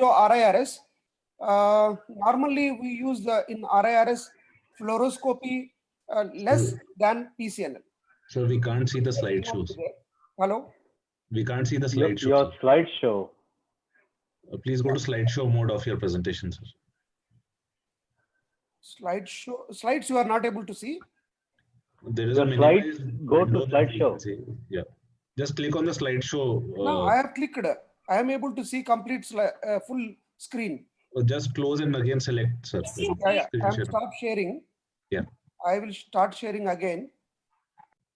show RIRS. Normally we use in RIRS fluoroscopy less than PCNL. So we can't see the slideshows. Hello? We can't see the Your slideshows. slideshow. Please go to slideshow mode of your presentation, sir. Slides you are not able to see. There is Your a slides, minimized go to window that we slideshow. can see. Yeah. Just click on the slideshow. No, I have clicked. I am able to see complete full screen. Just close and again select, sir. Yeah. I am stop sharing. Yeah. I will start sharing again.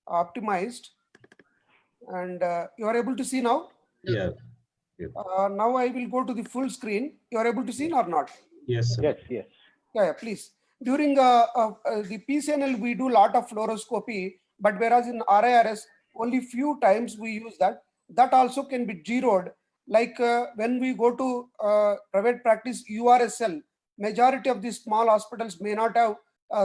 Optimized. And you are able to see now? Yeah. Now I will go to the full screen. You are able to see or not? Yes, sir. Yes. Yeah, please. During the PCNL, we do a lot of fluoroscopy, but whereas in RIRS, only few times we use that. That also can be zeroed. Like when we go to private practice URSL, majority of these small hospitals may not have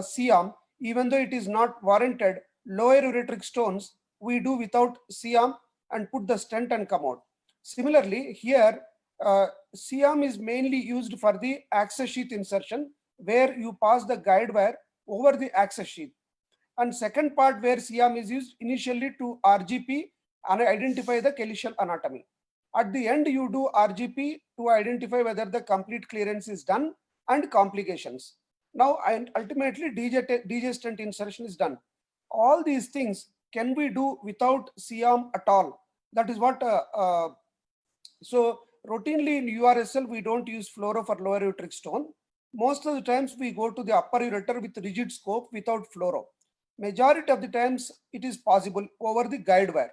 CIAM, even though it is not warranted. Lower ureteric stones, we do without CIAM and put the stent and come out. Similarly, here, CIAM is mainly used for the access sheath insertion, where you pass the guide wire over the access sheath. And second part where CIAM is used initially to RGP and identify the calyceal anatomy. At the end, you do RGP to identify whether the complete clearance is done and complications. Now, and ultimately, DJ stent insertion is done. All these things can we do without CIAM at all. That is what, so routinely in URSL, we don't use fluoro for lower ureteric stone. Most of the times we go to the upper ureter with rigid scope without fluoro. Majority of the times it is possible over the guide wire.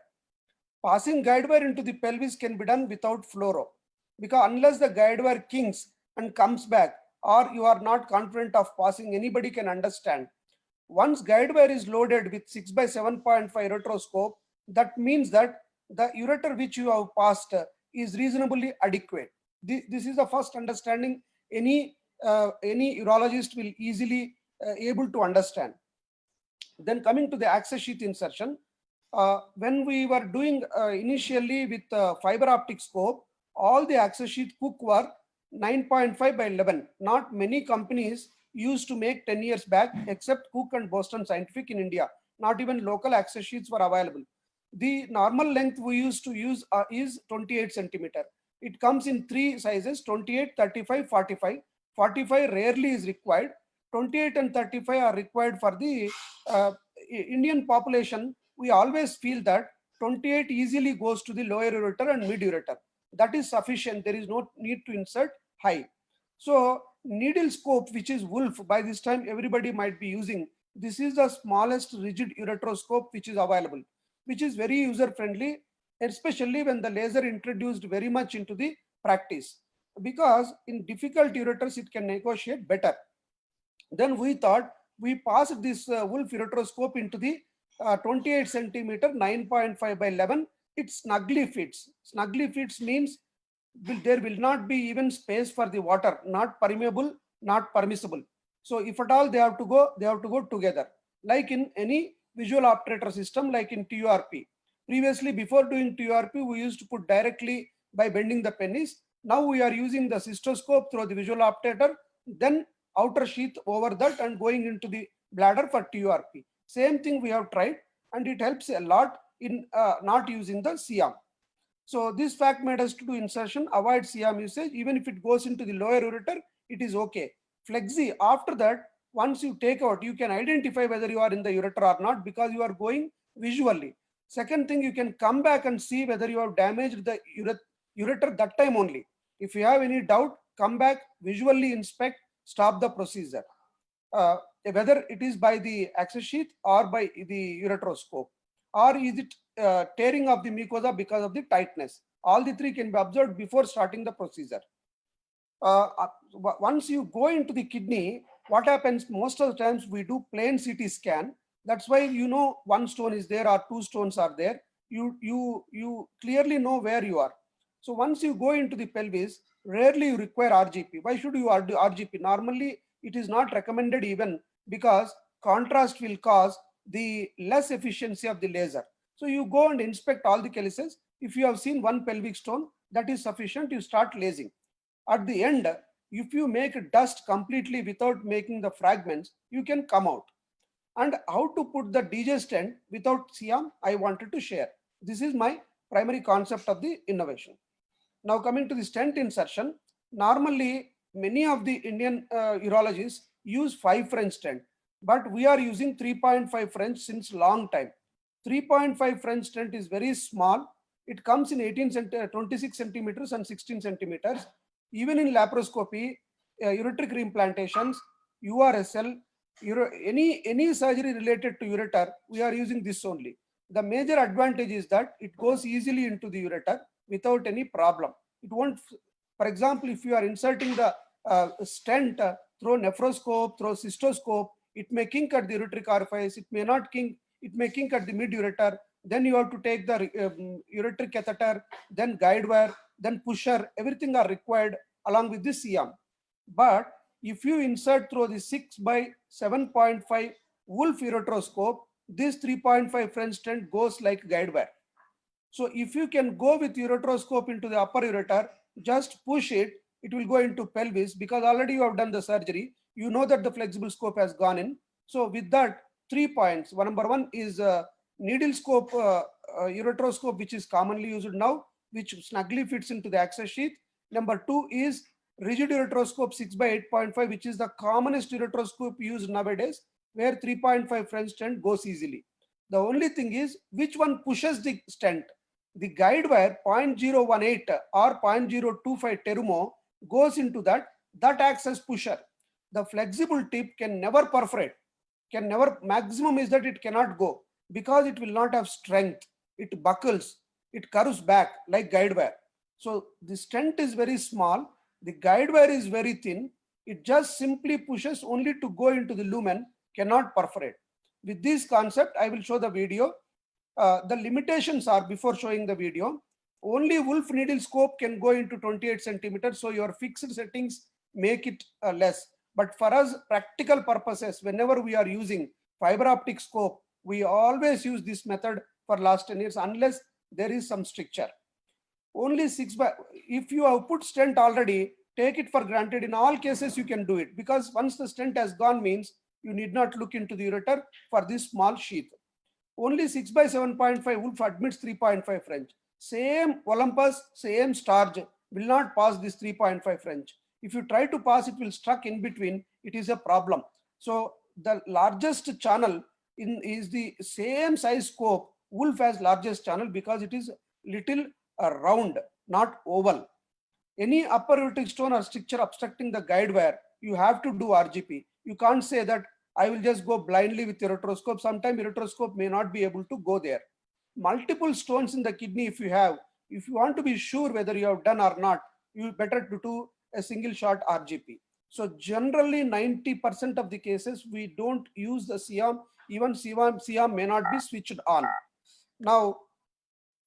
Passing guide wire into the pelvis can be done without fluoro, because unless the guide wire kinks and comes back, or you are not confident of passing, anybody can understand. Once guide wire is loaded with 6 by 7.5 ureteroscope, that means that the ureter which you have passed is reasonably adequate. This is the first understanding any urologist will easily able to understand. Then coming to the access sheath insertion, when we were doing initially with fiber optic scope, all the access sheath Cook were 9.5 by 11. Not many companies used to make 10 years back, except Cook and Boston Scientific in India. Not even local access sheets were available. The normal length we used to use is 28 centimeter. It comes in three sizes: 28, 35, 45. 45 rarely is required. 28 and 35 are required for the Indian population. We always feel that 28 easily goes to the lower ureter and mid ureter. That is sufficient. There is no need to insert high. So needle scope, which is Wolf, by this time everybody might be using. This is the smallest rigid ureteroscope which is available, which is very user friendly, especially when the laser introduced very much into the practice, because in difficult ureters it can negotiate better. Then we thought we passed this Wolf ureteroscope into the 28 centimeter 9.5 by 11. It snugly fits. Snugly fits means there will not be even space for the water, not permeable, not permissible. So if at all they have to go together, like in any visual obturator system, like in TURP. Previously, before doing TURP, we used to put directly by bending the penis. Now we are using the cystoscope through the visual obturator, then outer sheath over that and going into the bladder for TURP. Same thing we have tried, and it helps a lot in not using the CIAM. So this fact made us to do insertion, avoid CIAM usage. Even if it goes into the lower ureter, it is okay. Flexi, after that, once you take out, you can identify whether you are in the ureter or not, because you are going visually. Second thing, you can come back and see whether you have damaged the ureter that time only. If you have any doubt, come back, visually inspect, stop the procedure. Whether it is by the access sheath or by the ureteroscope, or is it tearing of the mucosa because of the tightness. All the three can be observed before starting the procedure. Once you go into the kidney, what happens most of the times, we do plain CT scan. That's why you know one stone is there or two stones are there. You clearly know where you are. So once you go into the pelvis, rarely you require RGP. Why should you do RGP? Normally, it is not recommended even, because contrast will cause the less efficiency of the laser. So you go and inspect all the calyces. If you have seen one pelvic stone, that is sufficient. You start lasing. At the end, if you make dust completely without making the fragments, you can come out. And how to put the DJ stent without SIAM, I wanted to share. This is my primary concept of the innovation. Now coming to the stent insertion, normally many of the Indian urologists use 5 French stent, but we are using 3.5 French since long time. 3.5 French stent is very small. It comes in 26 centimeters and 16 centimeters. Even in laparoscopy, ureteric reimplantations, URSL, any surgery related to ureter, we are using this only. The major advantage is that it goes easily into the ureter without any problem. It won't, for example, if you are inserting the stent through nephroscope, through cystoscope, it may kink at the ureteric orifice, it may not kink, it may kink at the mid ureter. Then you have to take the ureteric catheter, then guide wire, then pusher, everything are required along with the CM. But if you insert through the 6 by 7.5 Wolf ureteroscope, this 3.5 French stent goes like guide wire. So if you can go with ureteroscope into the upper ureter, just push it, it will go into pelvis because already you have done the surgery. You know that the flexible scope has gone in. So with that, 3 points. Number one is needle scope ureteroscope, which is commonly used now, which snugly fits into the access sheath. Number two is rigid ureteroscope 6 by 8.5, which is the commonest ureteroscope used nowadays, where 3.5 French stent goes easily. The only thing is which one pushes the stent. The guide wire 0.018 or 0.025 Terumo goes into that acts as pusher. The flexible tip can never perforate, can never, maximum is that it cannot go because it will not have strength. It buckles, it curves back like guide wire. So the stent is very small, the guide wire is very thin, it just simply pushes only to go into the lumen, cannot perforate. With this concept, I will show the video. The limitations are, before showing the video, only Wolf needle scope can go into 28 centimeters, so your fixed settings make it less. But for us, practical purposes, whenever we are using fiber optic scope, we always use this method for last 10 years unless there is some stricture. Only 6 by, if you have put stent already, take it for granted. In all cases, you can do it because once the stent has gone means you need not look into the ureter for this small sheath. Only 6 by 7.5 Wolf admits 3.5 French. Same Olympus, same Starge will not pass this 3.5 French. If you try to pass, it will stuck in between. It is a problem. So the largest channel is the same size scope. Wolf has largest channel because it is little round, not oval. Any upper ureteric stone or stricture obstructing the guide wire, you have to do RGP. You can't say that I will just go blindly with ureteroscope. Sometimes ureteroscope may not be able to go there. Multiple stones in the kidney, if you want to be sure whether you have done or not, you better to do a single shot RGP. So generally 90% of the cases, we don't use the CM, even CM may not be switched on. Now,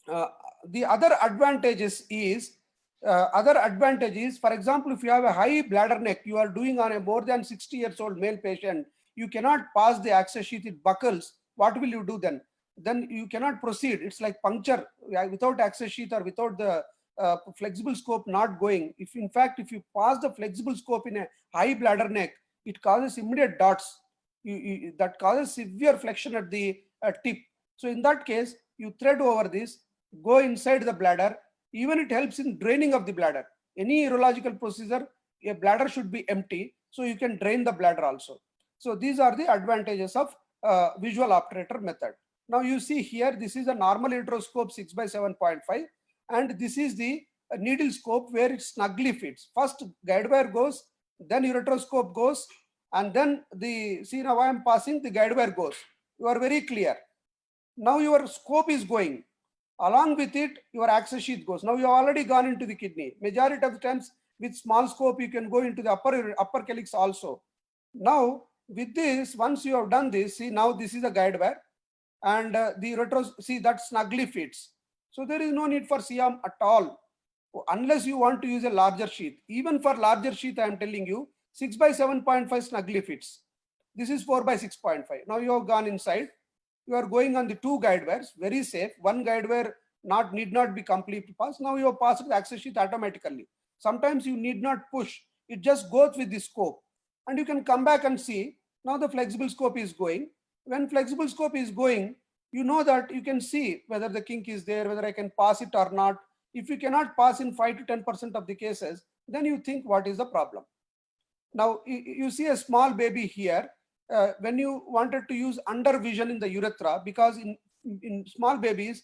the other advantages is, for example, if you have a high bladder neck, you are doing on a more than 60 years old male patient, you cannot pass the access sheath, it buckles. What will you do then? Then you cannot proceed. It's like puncture without access sheath or without the flexible scope not going. If in fact, if you pass the flexible scope in a high bladder neck, it causes immediate dots. That causes severe flexion at the tip. So in that case, you thread over this, go inside the bladder. Even it helps in draining of the bladder. Any urological procedure, a bladder should be empty, so you can drain the bladder also. So these are the advantages of visual obturator method. Now you see here, this is a normal ureteroscope 6 by 7.5, and this is the needle scope where it snugly fits. First guide wire goes, then ureteroscope goes, and then see now I am passing, the guide wire goes. You are very clear. Now your scope is going. Along with it, your access sheath goes. Now you have already gone into the kidney. Majority of the times with small scope, you can go into the upper calyx also. Now with this, once you have done this, see now this is a guide wire, and the uretros, see that snugly fits. So there is no need for CM at all, unless you want to use a larger sheath. Even for larger sheath, I am telling you, 6 by 7.5 snugly fits. This is 4 by 6.5. Now you have gone inside. You are going on the 2 guide wires, very safe. One guide wire need not be completely passed. Now you have passed the access sheath automatically. Sometimes you need not push. It just goes with the scope. And you can come back and see, now the flexible scope is going. When flexible scope is going, you know that you can see whether the kink is there, whether I can pass it or not. If you cannot pass in 5 to 10% of the cases, then you think what is the problem. Now you see a small baby here. When you wanted to use under vision in the urethra, because in small babies,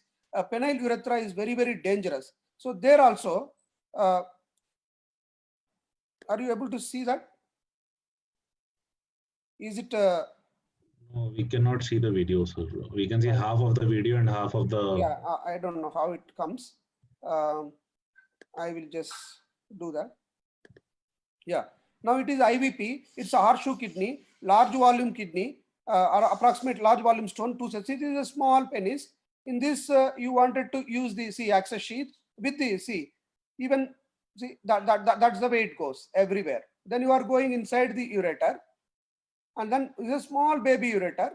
penile urethra is very, very dangerous. So there also, are you able to see that? Is it? No, we cannot see the video, sir. We can see half of the video and half of the. Yeah, I don't know how it comes. I will just do that. Yeah. Now it is IVP. It's a horseshoe kidney, large volume kidney, or approximate large volume stone. 2 cents. It is a small penis. In this, you wanted to use the access sheath with the even see that's the way it goes everywhere. Then you are going inside the ureter, and then is a small baby ureter.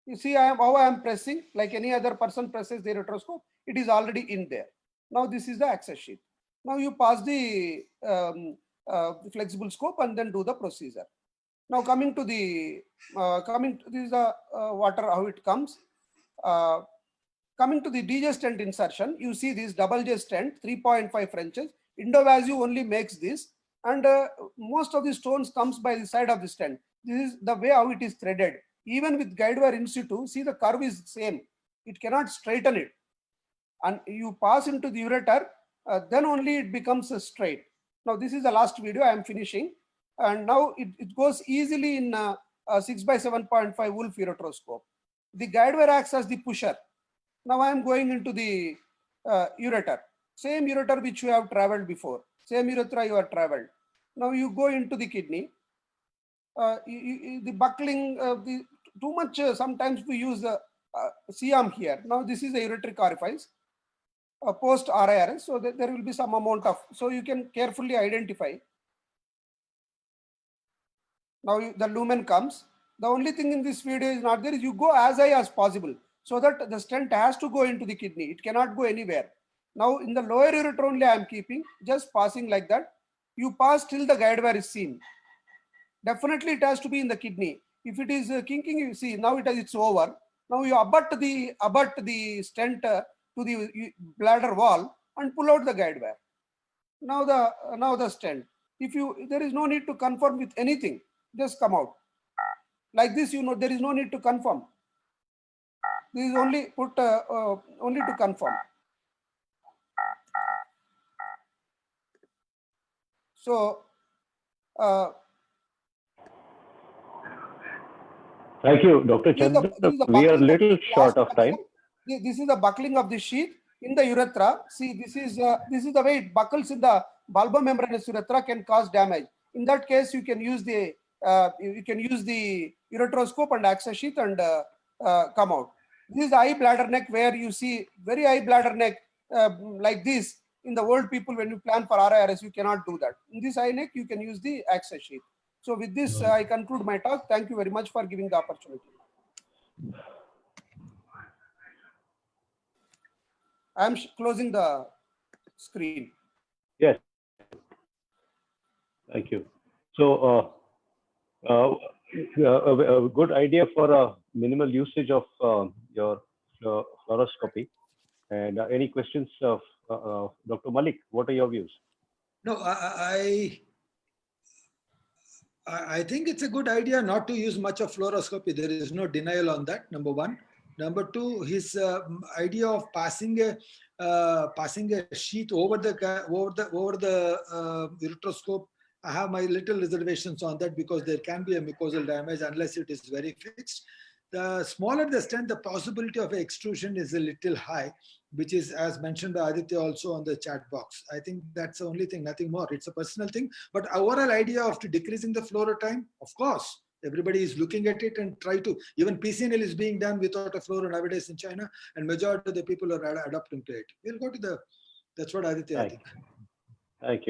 You see how I am pressing like any other person presses the ureteroscope. It is already in there. Now this is the access sheath. Now you pass the flexible scope and then do the procedure. Now coming to this is the water, how it comes. Coming to the DJ stent insertion, you see this double J stent, 3.5 Frenches. Endovasio only makes this, and most of the stones comes by the side of the stent. This is the way how it is threaded. Even with guide wire in situ, see the curve is same. It cannot straighten it. And you pass into the ureter, then only it becomes straight. Now this is the last video, I am finishing. And now it goes easily in 6 by 7.5 Wolf ureteroscope. The guide wire acts as the pusher. Now I am going into the ureter. Same ureter which you have traveled before. Same urethra you have traveled. Now you go into the kidney. The buckling, too much, sometimes we use the CM here. Now this is the ureteric orifice. Post RIRS, so there will be some amount of, so you can carefully identify. Now the lumen comes. The only thing in this video is not there is you go as high as possible, so that the stent has to go into the kidney. It cannot go anywhere. Now in the lower ureter only I am keeping, just passing like that. You pass till the guide wire is seen. Definitely it has to be in the kidney. If it is kinking, you see now it's over. Now you abut the stent to the bladder wall and pull out the guide wire. Now the stent. There is no need to confirm with anything. Just come out like this. You know there is no need to confirm. This is only put only to confirm. So. Thank you, Dr. Chandra. We are a little short of time. This is the buckling of the sheath in the urethra. See, this is the way it buckles in the bulbomembranous urethra, can cause damage. In that case, you can use the ureteroscope and access sheath and come out. This is the eye bladder neck, where you see very high bladder neck like this. In the old people, when you plan for RIRS, you cannot do that. In this eye neck, you can use the access sheath. So with this, I conclude my talk. Thank you very much for giving the opportunity. I am closing the screen. Yes. Thank you. So a good idea for a minimal usage of your fluoroscopy. And any questions of Dr. Malik? What are your views? No, I think it's a good idea not to use much of fluoroscopy. There is no denial on that, number one. Number two, his idea of passing a sheet over the ureteroscope, I have my little reservations on that, because there can be a mucosal damage unless it is very fixed. The smaller the stent, the possibility of extrusion is a little high, which is as mentioned by Aditya also on the chat box. I think that's the only thing, nothing more. It's a personal thing. But our overall idea of decreasing the fluoro time, of course, everybody is looking at it and try to, even PCNL is being done without a fluoro nowadays in China, and majority of the people are adapting to it. We'll go to that's what Aditya, I think. Thank you.